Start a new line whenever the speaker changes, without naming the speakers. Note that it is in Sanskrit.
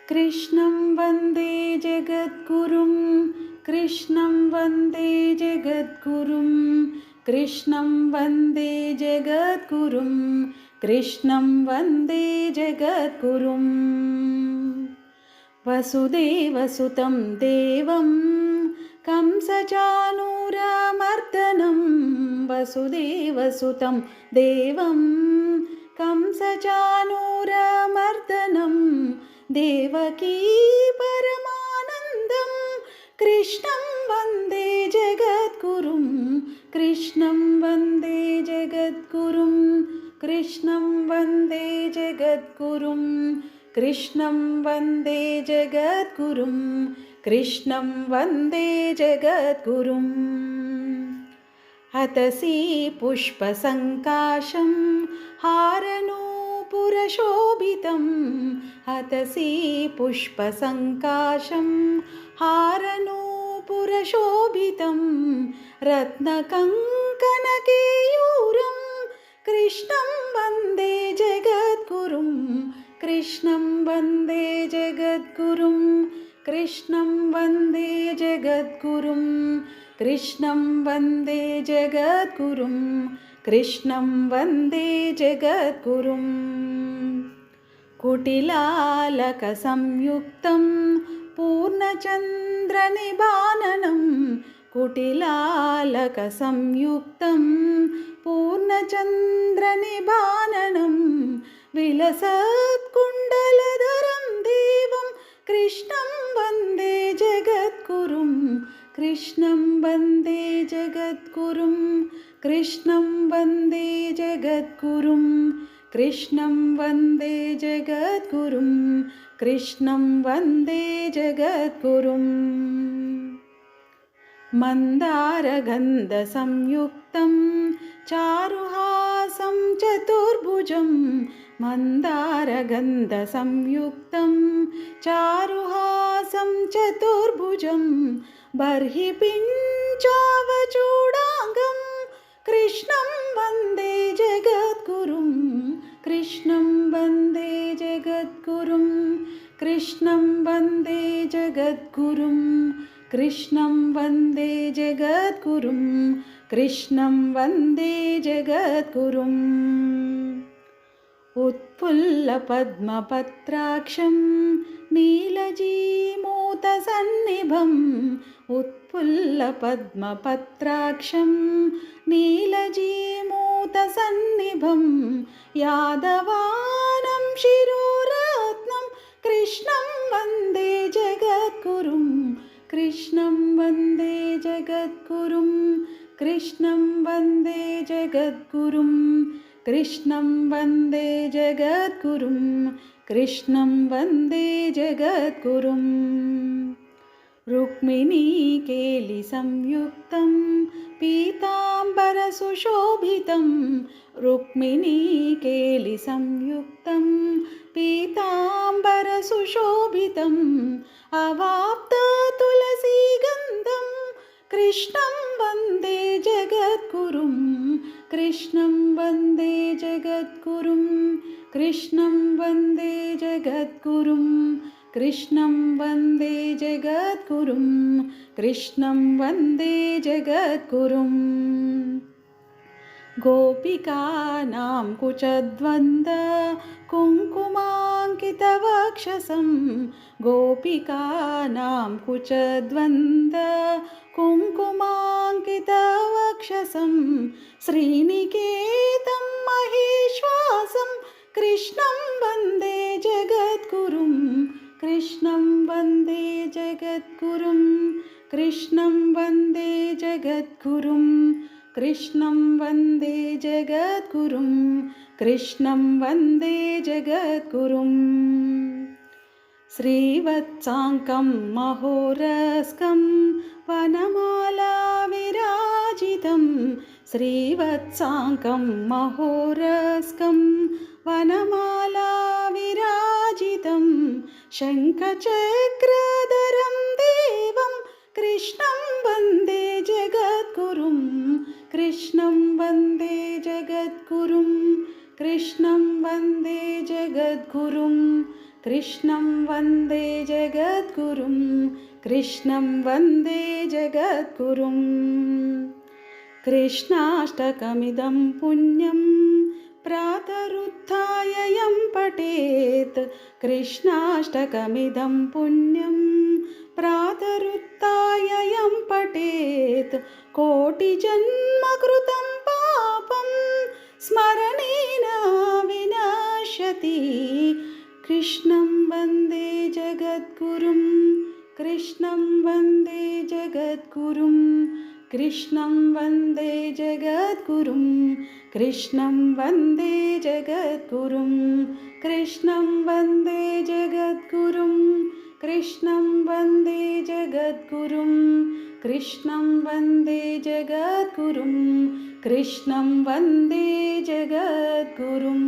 कृष्णं वन्दे जगद्गुरुं कृष्णं वन्दे जगद्गुरुं कृष्णं वन्दे जगद्गुरुं कृष्णं वन्दे जगद्गुरुं वसुदेवसुतं देवं कंसचाणूरमर्दनं वसुदेवसुतं देवं कंसचाणूरमर्दनं देवकी परमानन्दं कृष्णं वन्दे जगद्गुरुं कृष्णं वन्दे जगद्गुरुं कृष्णं वन्दे जगद्गुरुं कृष्णं वन्दे जगद्गुरुं कृष्णं वन्दे जगद्गुरुम् हतसि पुष्पसङ्काशं हारनूपुरशोभितं हतसि पुष्पसङ्काशं हारनूपुरशोभितं रत्नकङ्कणकेयूरं कृष्णं वन्दे जगद्गुरुं कृष्णं वन्दे जगद्गुरुं कृष्णं वन्दे जगद्गुरुं कृष्णं वन्दे जगद्गुरुं कृष्णं वन्दे जगद्गुरुम् कुटिलालकसंयुक्तं पूर्णचन्द्रनिभाननं कुटिलालकसंयुक्तं पूर्णचन्द्रनिभाननं विलसत्कुण्डलधरं देवं कृष्णं वन्दे जगद्गुरुं कृष्णं वन्दे जगद्गुरुं कृष्णं वन्दे जगद्गुरुं कृष्णं वन्दे जगद्गुरुं कृष्णं वन्दे जगद्गुरुम् मन्दारगन्धसंयुक्तं चारुहासं चतुर्भुजं मन्दारगन्धसंयुक्तं चारुहासं चतुर्भुजं बर्हि पिञ्चावचूडाङ्गं कृष्णं वन्दे जगद्गुरुं कृष्णं वन्दे जगद्गुरुं कृष्णं वन्दे जगद्गुरुं कृष्णं वन्दे जगद्गुरुं कृष्णं वन्दे जगद्गुरुम् उत्फुल्लपद्मपत्राक्षं नीलजीमूतसन्निभम् उत्फुल्लपद्मपत्राक्षं नीलजीमूतसन्निभं यादवानं शिरोरत्नं कृष्णं वन्दे जगद्गुरुं कृष्णं वन्दे जगद्गुरुं कृष्णं वन्दे जगद्गुरुं कृष्णं वन्दे जगद्गुरुं कृष्णं वन्दे जगद्गुरुम् रुक्मिणीकेलिसंयुक्तं पीताम्बरसुशोभितं रुक्मिणीकेलिसंयुक्तं पीताम्बरसुशोभितम् अवाप्ततुलसीगन्धं कृष्णं वन्दे जगद्गुरुं कृष्णं वन्दे जगद्गुरुं कृष्णं वन्दे जगद्गुरुं कृष्णं वन्दे जगद्गुरुं कृष्णं वन्दे जगद्गुरुम् गोपिकानां कुचद्वन्द्व कुङ्कुमाङ्कितवक्षसं गोपिकानां कुचद्वन्द्व कुङ्कुमाङ्कितवक्षसं श्रीनिकेतं महेश्वासं कृष्णं वन्दे जगद्गुरुं कृष्णं वन्दे जगद्गुरुं कृष्णं वन्दे जगद्गुरुं कृष्णं वन्दे जगद्गुरुं कृष्णं वन्दे जगद्गुरुम् श्रीवत्साङ्कं महोरस्कं वनमालाविराजितं श्रीवत्साङ्कं महोरस्कं वनमालाविराजितं शङ्खचक्रधरं देवं कृष्णं वन्दे जगद्गुरुं कृष्णं वन्दे जगद्गुरुं कृष्णं वन्दे जगद्गुरुं कृष्णं वन्दे जगद्गुरुं कृष्णं वन्दे जगद्गुरुं कृष्णाष्टकमिदं पुण्यं प्रातरुत्थाय यं पठेत् कृष्णाष्टकमिदं पुण्यं प्रातरुत्थाय यं पठेत् कोटिजन्मकृतं पापं स्मरणेन विनश्यति कृष्णं वन्दे जगद्गुरुं कृष्णं वन्दे जगद्गुरुं कृष्णं वन्दे जगद्गुरुं कृष्णं वन्दे जगद्गुरुं कृष्णं वन्दे जगद्गुरुं कृष्णं वन्दे जगद्गुरुं कृष्णं वन्दे जगद्गुरुं कृष्णं वन्दे जगद्गुरुम्